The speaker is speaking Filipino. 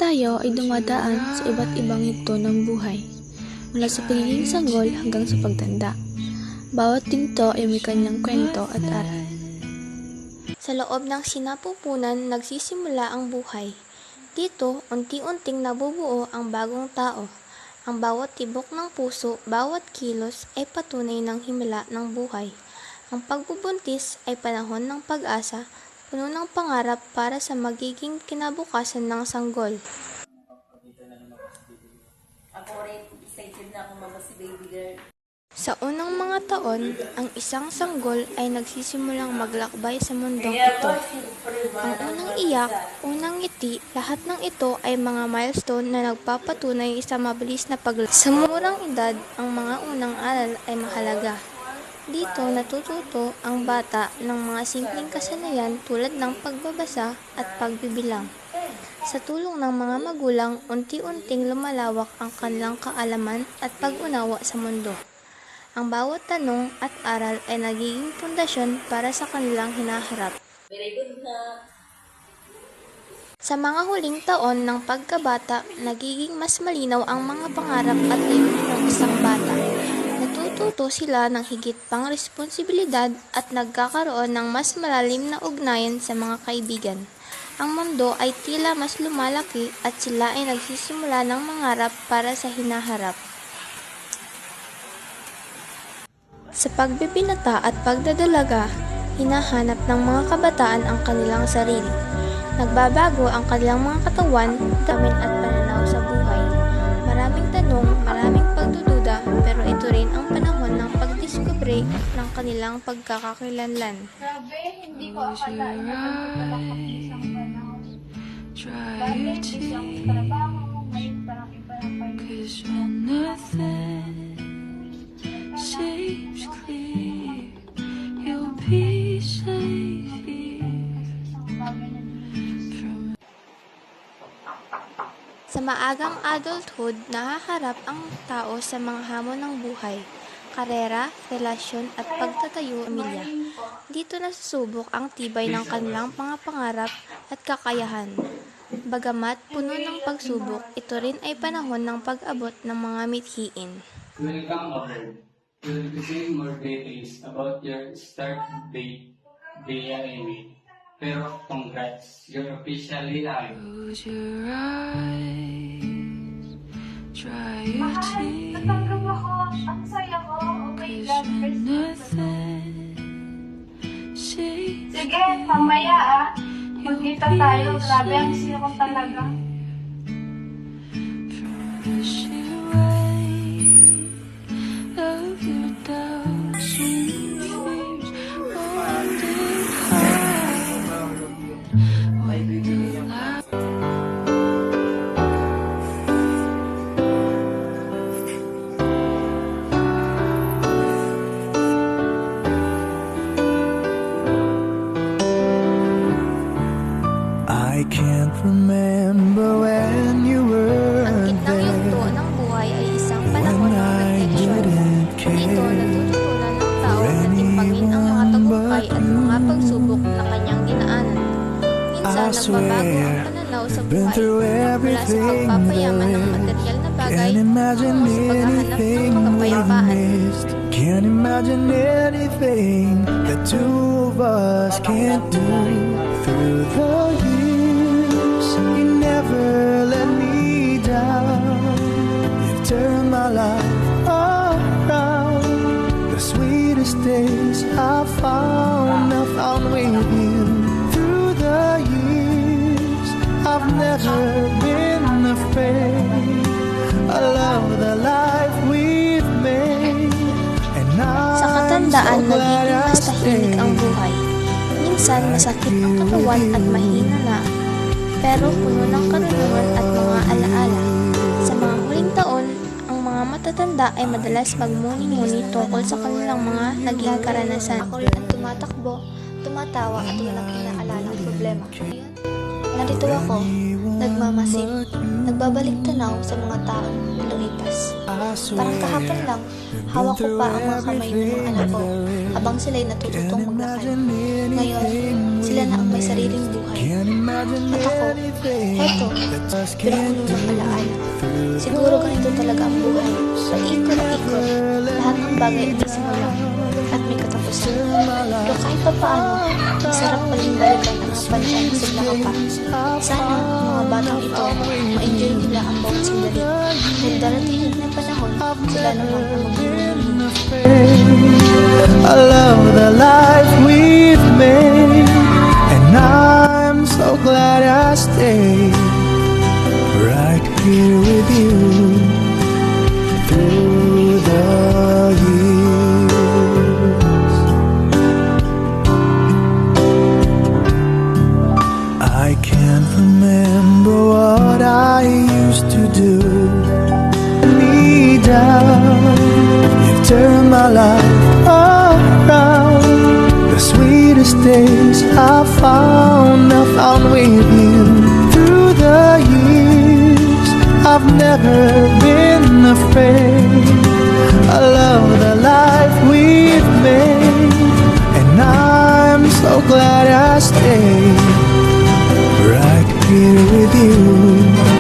Tayo ay dumadaan sa iba't ibang yugto ng buhay, mula sa pagiging sanggol hanggang sa pagtanda. Bawat yugto ay may kanyang kwento at aral. Sa loob ng sinapupunan, nagsisimula ang buhay. Dito, unti-unting nabubuo ang bagong tao. Ang bawat tibok ng puso, bawat kilos ay patunay ng himala ng buhay. Ang pagbubuntis ay panahon ng pag-asa, puno ng pangarap para sa magiging kinabukasan ng sanggol. Ako rin, excited na akong mama si baby girl. Sa unang mga taon, ang isang sanggol ay nagsisimulang maglakbay sa mundong ito. Ang unang iyak, unang ngiti, lahat ng ito ay mga milestone na nagpapatunay sa mabilis na paglaki. Sa murang edad, ang mga unang aral ay mahalaga. Dito natututo ang bata ng mga simpleng kasanayan tulad ng pagbabasa at pagbibilang. Sa tulong ng mga magulang, unti-unting lumalawak ang kanilang kaalaman at pag-unawa sa mundo. Ang bawat tanong at aral ay nagiging pundasyon para sa kanilang hinaharap. Very good na. Sa mga huling taon ng pagkabata, nagiging mas malinaw ang mga pangarap at layunin ng isang bata. Natututo sila ng higit pang responsibilidad at nagkakaroon ng mas malalim na ugnayan sa mga kaibigan. Ang mundo ay tila mas lumalaki at sila ay nagsisimula ng mangarap para sa hinaharap. Sa pagbibinata at pagdadalaga, hinahanap ng mga kabataan ang kanilang sarili. Nagbabago ang kanilang mga katawan, damin at pananaw sa buhay. Maraming tanong, maraming pagdududa, pero ito rin ang panahon ng pagdiskubre ng kanilang pagkakakilanlan. Grabe, hindi ko akalain na magpapalakpak isang panahon. Dahil isang trabaho, ngayon parang iba na kayo. Seems clear you'll be safe here. Sa maagang adulthood, nahaharap ang tao sa mga hamon ng buhay, karera, relasyon at pagtatayo ng pamilya. Dito nasusubok ang tibay ng kanilang mga pangarap at kakayahan. Bagamat puno ng pagsubok, ito rin ay panahon ng pag-abot ng mga mithiin. Welcome aboard. We'll be seeing more details about your start date via email. Pero congrats, you're officially live. Close your eyes, dry your tears. Natanggap ako. Ang saya ko. Oh my God, first Nothing seems Sige, mamaya magkita tayo. Grabe, ang siya ko talaga. from the sheer weight of your doubts and fears. Wondering when the light I can't remember when you were Ang gitnang yugto there, ng buhay ay isang panahon ng refleksyon. Dito, natututunan ng tao na timpangin ang mga tagumpay at mga pagsubok na kanyang dinaanan. Minsan, nagbabago ang pananaw sa been buhay through mula sa everything pagpapayaman ng there. material na bagay Can't imagine tungo sa paghahanap ng anything we've kapayapaan. missed. Can't imagine anything the two of us can't do. Through the years, you never let me down. You've turned my life around. The sweetest days I found with you. Through the years, I've never been afraid. I love the life we've made, and Sa I'm katandaan, so glad nagiging I mas tahimik ang stayed. buhay. Minsan, masakit ang katawan at mahina na, pero puno ng karunungan at mga alaala. Sa mga huling taon, ang mga matatanda ay madalas magmuni-muni tungkol sa kanilang mga naging karanasan. Ako rin ang tumatakbo, tumatawa at walang inaalalang problema. Narito ako, nagmamasid. nagbabalik tanaw sa mga taong lumipas. Parang kahapon lang, hawak ko pa ang mga kamay ng mga anak ko habang sila'y natututong maglakad. Ngayon, sila na ang may sariling buhay. At ako, heto, pinakulo ng alaala. Siguro ganito talaga ang buhay. Paikot-ikot, lahat ng bagay ay may simula at may katapusan. Pero kahit pa paano, masarap pa rin balikan ang mga panahon na sigla ka pa. Sana ang mga batang ito, ma-enjoy nila ang bawat sandali. Dahil darating na panahon, sila naman ang magbubulong. I love the life we've made, and I'm so glad I stayed right here with you through the years. I can't remember what I used to do. Me down, you've turned my life around. The sweetest days I found with you. Through the years, I've never been afraid. I love the life we've made, and I'm so glad I stayed right here with you.